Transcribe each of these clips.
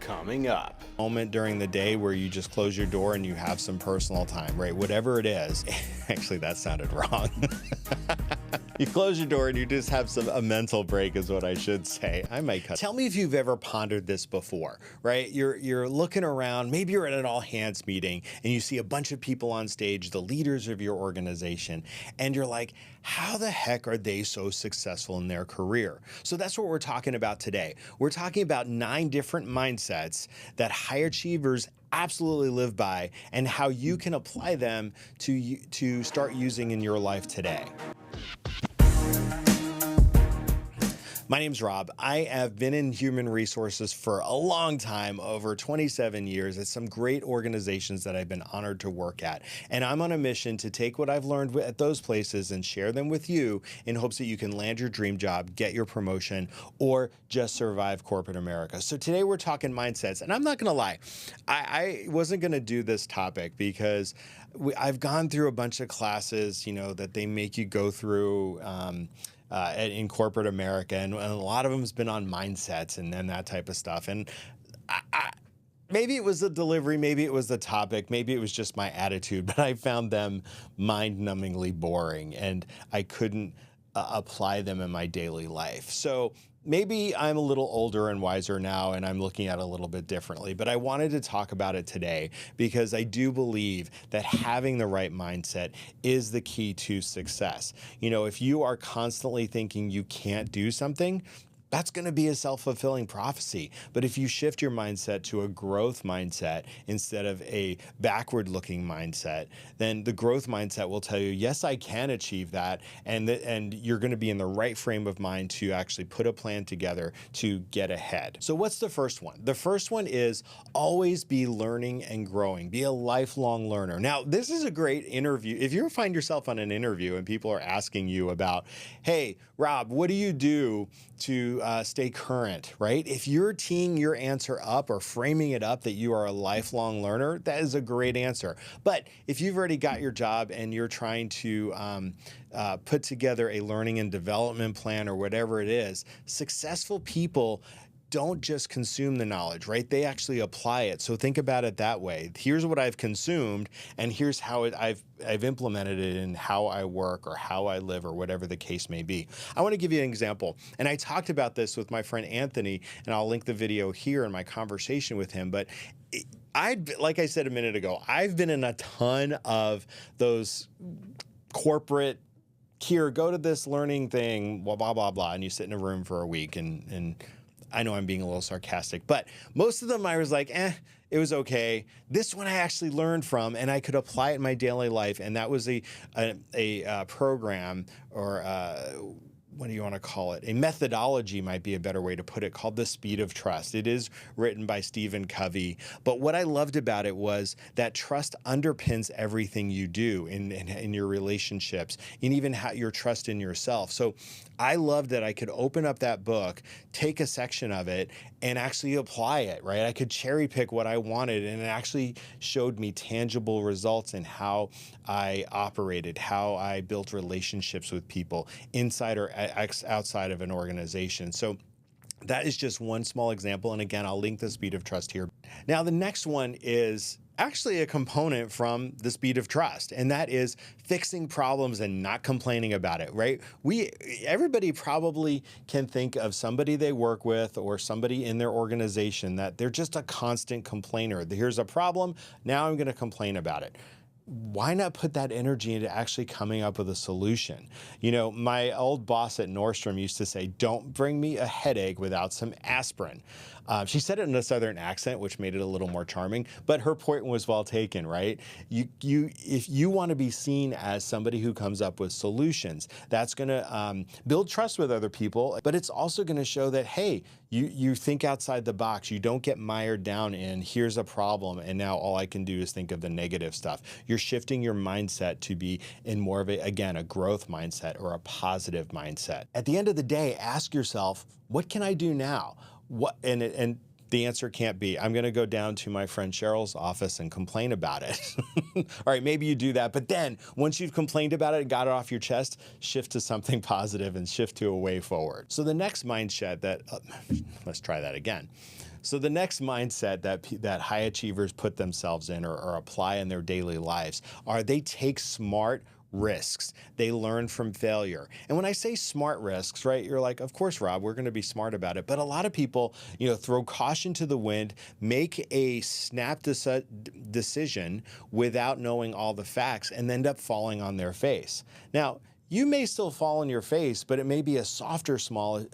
coming up. Moment during the day where you just close your door and you have some personal time, right? Whatever it is. Actually, that sounded wrong. You close your door and you just have a mental break is what I should say. I might cut. Tell me if you've ever pondered this before, right? You're looking around, maybe you're at an all hands meeting and you see a bunch of people on stage, the leaders of your organization, and you're like, how the heck are they so successful in their career? So that's what we're talking about today. We're talking about 9 different mindsets that high achievers absolutely live by and how you can apply them to start using in your life today. My name's Rob. I have been in human resources for a long time, over 27 years, at some great organizations that I've been honored to work at. And I'm on a mission to take what I've learned at those places and share them with you in hopes that you can land your dream job, get your promotion, or just survive corporate America. So today we're talking mindsets. And I'm not going to lie, I wasn't going to do this topic because I've gone through a bunch of classes, that they make you go through in corporate America, and a lot of them has been on mindsets and then that type of stuff. And maybe it was the delivery, maybe it was the topic, maybe it was just my attitude, but I found them mind-numbingly boring and I couldn't apply them in my daily life. So maybe I'm a little older and wiser now and I'm looking at it a little bit differently, but I wanted to talk about it today because I do believe that having the right mindset is the key to success. If you are constantly thinking you can't do something, that's going to be a self-fulfilling prophecy. But if you shift your mindset to a growth mindset instead of a backward-looking mindset, then the growth mindset will tell you, yes, I can achieve that. And you're going to be in the right frame of mind to actually put a plan together to get ahead. So what's the first one? The first one is always be learning and growing. Be a lifelong learner. Now, this is a great interview. If you ever find yourself on an interview and people are asking you about, hey, Rob, what do you do to stay current, right? If you're teeing your answer up or framing it up that you are a lifelong learner, that is a great answer. But if you've already got your job and you're trying to put together a learning and development plan or whatever it is, successful people don't just consume the knowledge, right? They actually apply it. So think about it that way. Here's what I've consumed, and here's how I've implemented it in how I work or how I live or whatever the case may be. I want to give you an example. And I talked about this with my friend Anthony, and I'll link the video here in my conversation with him. But like I said a minute ago, I've been in a ton of those corporate, here, go to this learning thing, blah, blah, blah, blah, and you sit in a room for a week and I know I'm being a little sarcastic, but most of them I was like, it was okay. This one I actually learned from and I could apply it in my daily life. And that was a program or what do you want to call it? A methodology might be a better way to put it, called The Speed of Trust. It is written by Stephen Covey. But what I loved about it was that trust underpins everything you do in your relationships and even your trust in yourself. So I loved that I could open up that book, take a section of it, and actually apply it, right? I could cherry pick what I wanted, and it actually showed me tangible results in how I operated, how I built relationships with people inside or outside of an organization. So that is just one small example. And again, I'll link The Speed of Trust here. Now, the next one is actually a component from The Speed of Trust, and that is fixing problems and not complaining about it, right? Everybody probably can think of somebody they work with or somebody in their organization that they're just a constant complainer. Here's a problem, now I'm going to complain about it. Why not put that energy into actually coming up with a solution? My old boss at Nordstrom used to say, don't bring me a headache without some aspirin. She said it in a Southern accent, which made it a little more charming, but her point was well taken, right? If you want to be seen as somebody who comes up with solutions, that's going to build trust with other people, but it's also going to show that, hey, you think outside the box. You don't get mired down in, here's a problem, and now all I can do is think of the negative stuff. You're shifting your mindset to be in more of a growth mindset or a positive mindset. At the end of the day, ask yourself, what can I do now? And the answer can't be, I'm going to go down to my friend Cheryl's office and complain about it. All right, maybe you do that. But then once you've complained about it and got it off your chest, shift to something positive and shift to a way forward. So the next mindset let's try that again. So the next mindset that high achievers put themselves in or apply in their daily lives are they take smart risks. They learn from failure. And when I say smart risks, right, you're like, of course, Rob, we're going to be smart about it. But a lot of people, throw caution to the wind, make a snap decision without knowing all the facts and end up falling on their face. Now, you may still fall on your face, but it may be a softer fall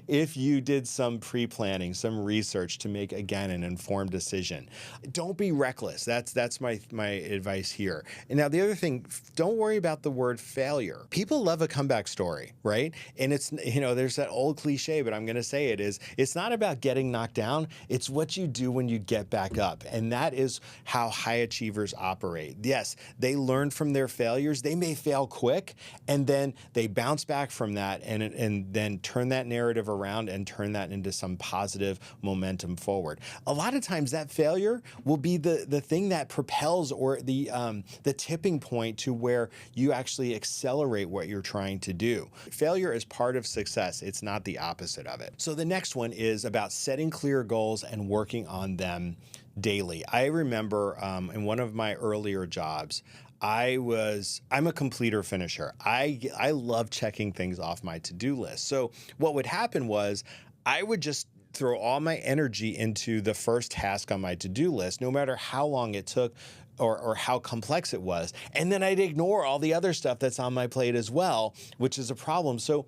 if you did some pre-planning, some research to make, again, an informed decision. Don't be reckless. That's my advice here. And now the other thing, don't worry about the word failure. People love a comeback story, right? And it's, there's that old cliche, but I'm going to say it's not about getting knocked down. It's what you do when you get back up. And that is how high achievers operate. Yes, they learn from their failures. They may fail quick, and then they bounce back from that and then turn that narrative around and turn that into some positive momentum forward. A lot of times that failure will be the thing that propels or the tipping point to where you actually accelerate what you're trying to do. Failure is part of success. It's not the opposite of it. So the next one is about setting clear goals and working on them daily. I remember in one of my earlier jobs, I'm a completer finisher. I love checking things off my to-do list. So what would happen was I would just throw all my energy into the first task on my to-do list, no matter how long it took or how complex it was. And then I'd ignore all the other stuff that's on my plate as well, which is a problem. So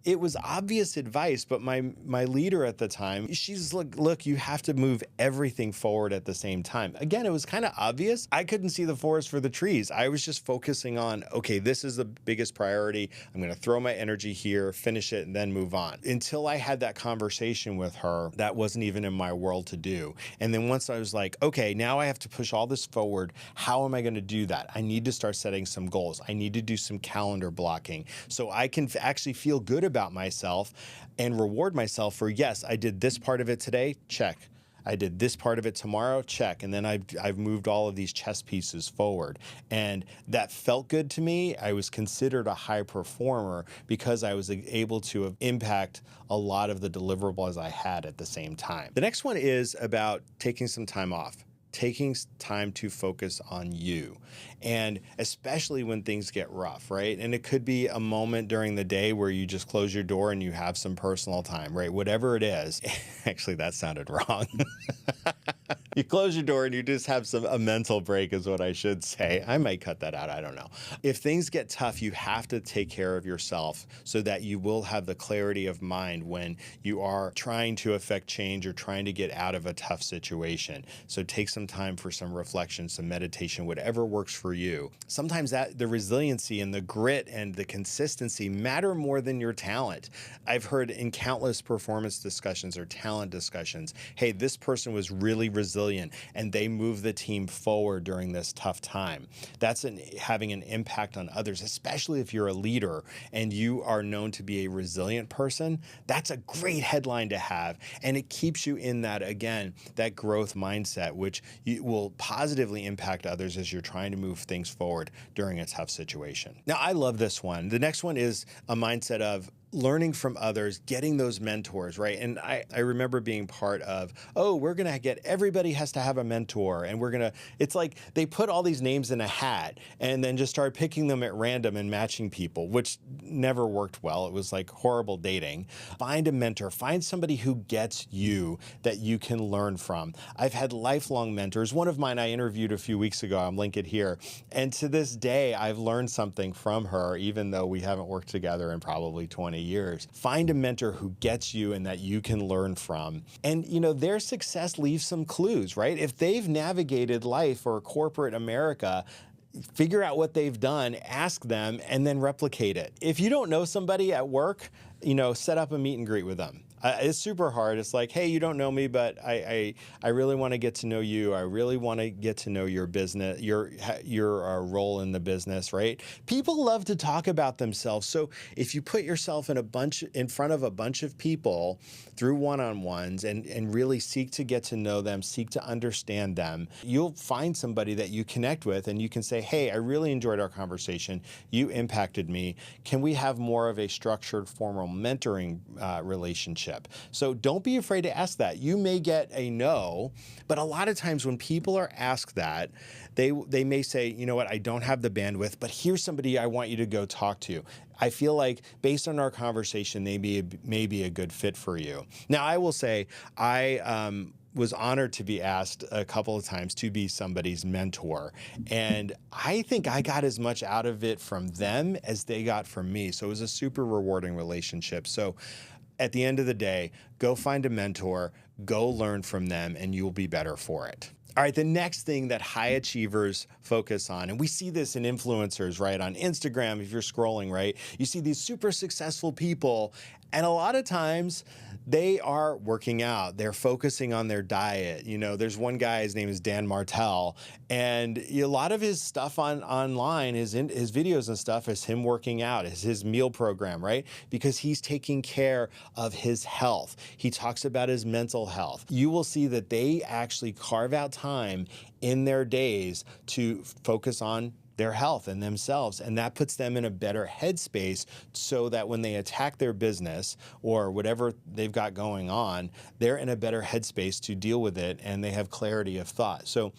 it was obvious advice, but my leader at the time, she's like, look, you have to move everything forward at the same time. Again, it was kind of obvious. I couldn't see the forest for the trees. I was just focusing on, okay, this is the biggest priority. I'm going to throw my energy here, finish it, and then move on. Until I had that conversation with her, that wasn't even in my world to do. And then once I was like, okay, now I have to push all this forward. How am I going to do that? I need to start setting some goals. I need to do some calendar blocking so I can actually feel good about myself and reward myself for, yes, I did this part of it today, check. I did this part of it tomorrow, check. And then I've moved all of these chess pieces forward. And that felt good to me. I was considered a high performer because I was able to impact a lot of the deliverables I had at the same time. The next one is about taking some time off. Taking time to focus on you, and especially when things get rough, right? And it could be a moment during the day where you just close your door and you have some personal time, right? Whatever it is. Actually, that sounded wrong. You close your door and you just have a mental break is what I should say. I might cut that out. I don't know. If things get tough, you have to take care of yourself so that you will have the clarity of mind when you are trying to affect change or trying to get out of a tough situation. So take some time for some reflection, some meditation, whatever works for you. Sometimes that the resiliency and the grit and the consistency matter more than your talent. I've heard in countless performance discussions or talent discussions, hey, this person was really resilient and they moved the team forward during this tough time. That's having an impact on others, especially if you're a leader and you are known to be a resilient person. That's a great headline to have. And it keeps you in that, again, that growth mindset, which will positively impact others as you're trying to move things forward during a tough situation. Now, I love this one. The next one is a mindset of learning from others, getting those mentors, right? And I remember being part of, we're going to get, everybody has to have a mentor. And it's like they put all these names in a hat and then just started picking them at random and matching people, which never worked well. It was like horrible dating. Find a mentor, find somebody who gets you that you can learn from. I've had lifelong mentors. One of mine I interviewed a few weeks ago, I'll link it here. And to this day, I've learned something from her, even though we haven't worked together in probably 20 years. Find a mentor who gets you and that you can learn from. And, their success leaves some clues, right? If they've navigated life or corporate America, figure out what they've done, ask them, and then replicate it. If you don't know somebody at work, set up a meet and greet with them. It's super hard. It's like, hey, you don't know me, but I really want to get to know you. I really want to get to know your business, your role in the business, right? People love to talk about themselves. So if you put yourself in front of a bunch of people through one-on-ones and really seek to get to know them, seek to understand them, you'll find somebody that you connect with and you can say, hey, I really enjoyed our conversation. You impacted me. Can we have more of a structured, formal mentoring relationship? relationship. So don't be afraid to ask that. You may get a no, but a lot of times when people are asked that, they may say, you know what, I don't have the bandwidth, but here's somebody I want you to go talk to. I feel like based on our conversation, they may be a good fit for you. Now, I will say, I was honored to be asked a couple of times to be somebody's mentor. And I think I got as much out of it from them as they got from me. So it was a super rewarding relationship. So at the end of the day, go find a mentor, go learn from them, and you'll be better for it. All right, the next thing that high achievers focus on, and we see this in influencers, right? On Instagram, if you're scrolling, right? You see these super successful people, and a lot of times they are working out. They're focusing on their diet. You know, there's one guy, his name is Dan Martell, and a lot of his stuff online, his videos and stuff is him working out, is his meal program, right? Because he's taking care of his health. He talks about his mental health. You will see that they actually carve out time in their days to focus on their health and themselves. And that puts them in a better headspace so that when they attack their business or whatever they've got going on, they're in a better headspace to deal with it and they have clarity of thought. So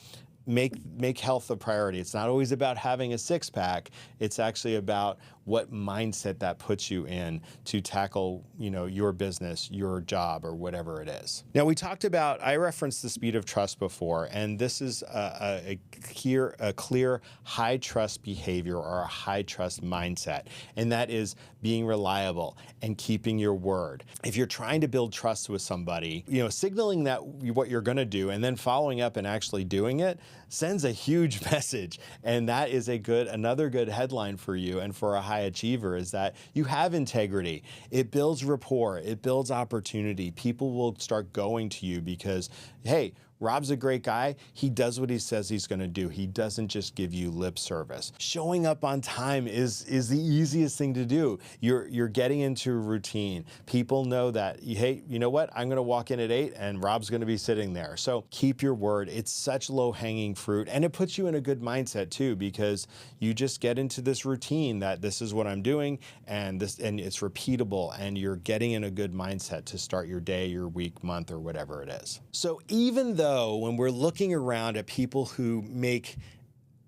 make health a priority. It's not always about having a six-pack. It's actually about what mindset that puts you in to tackle, you know, your business, your job, or whatever it is. Now, we talked about, I referenced the speed of trust before, and this is a clear high trust behavior or a high trust mindset, and that is being reliable and keeping your word. If you're trying to build trust with somebody, you know, signaling that what you're going to do and then following up and actually doing it sends a huge message. And that is another good headline for you and for a high achiever, is that you have integrity. It builds rapport. It builds opportunity. People will start going to you because, hey, Rob's a great guy. He does what he says he's going to do. He doesn't just give you lip service. Showing up on time is the easiest thing to do. You're getting into a routine. People know that, hey, you know what? I'm going to walk in at 8 and Rob's going to be sitting there. So keep your word. It's such low-hanging fruit, and it puts you in a good mindset too, because you just get into this routine that this is what I'm doing, and it's repeatable, and you're getting in a good mindset to start your day, your week, month, or whatever it is. So even though when we're looking around at people who make,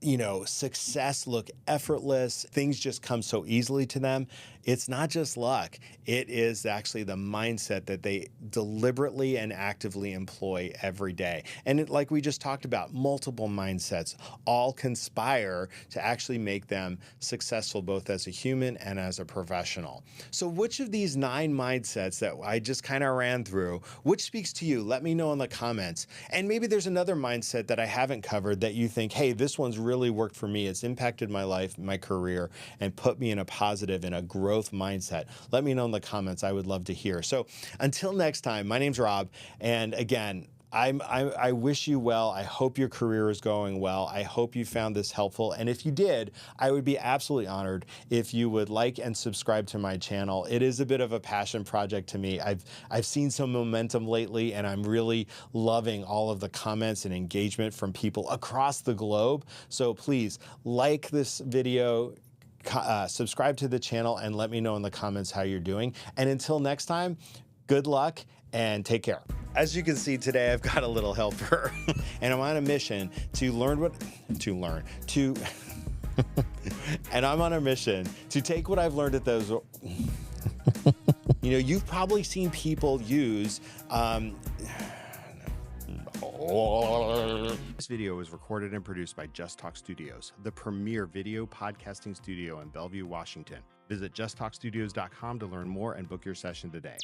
you know, success look effortless, things just come so easily to them, it's not just luck. It is actually the mindset that they deliberately and actively employ every day. And like we just talked about, multiple mindsets all conspire to actually make them successful, both as a human and as a professional. So which of these 9 mindsets that I just kind of ran through, which speaks to you? Let me know in the comments. And maybe there's another mindset that I haven't covered that you think, hey, this one's really worked for me. It's impacted my life, my career, and put me in a positive and a growth mindset. Let me know in the comments. I would love to hear. So until next time, my name's Rob. And again, I wish you well. I hope your career is going well. I hope you found this helpful. And if you did, I would be absolutely honored if you would like and subscribe to my channel. It is a bit of a passion project to me. I've seen some momentum lately, and I'm really loving all of the comments and engagement from people across the globe. So please like this video, subscribe to the channel, and let me know in the comments how you're doing. And until next time, good luck and take care. As you can see today, I've got a little helper and I'm on a mission and I'm on a mission to take what I've learned at those, you know, you've probably seen people use, This video was recorded and produced by Just Talk Studios, the premier video podcasting studio in Bellevue, Washington. Visit justtalkstudios.com to learn more and book your session today.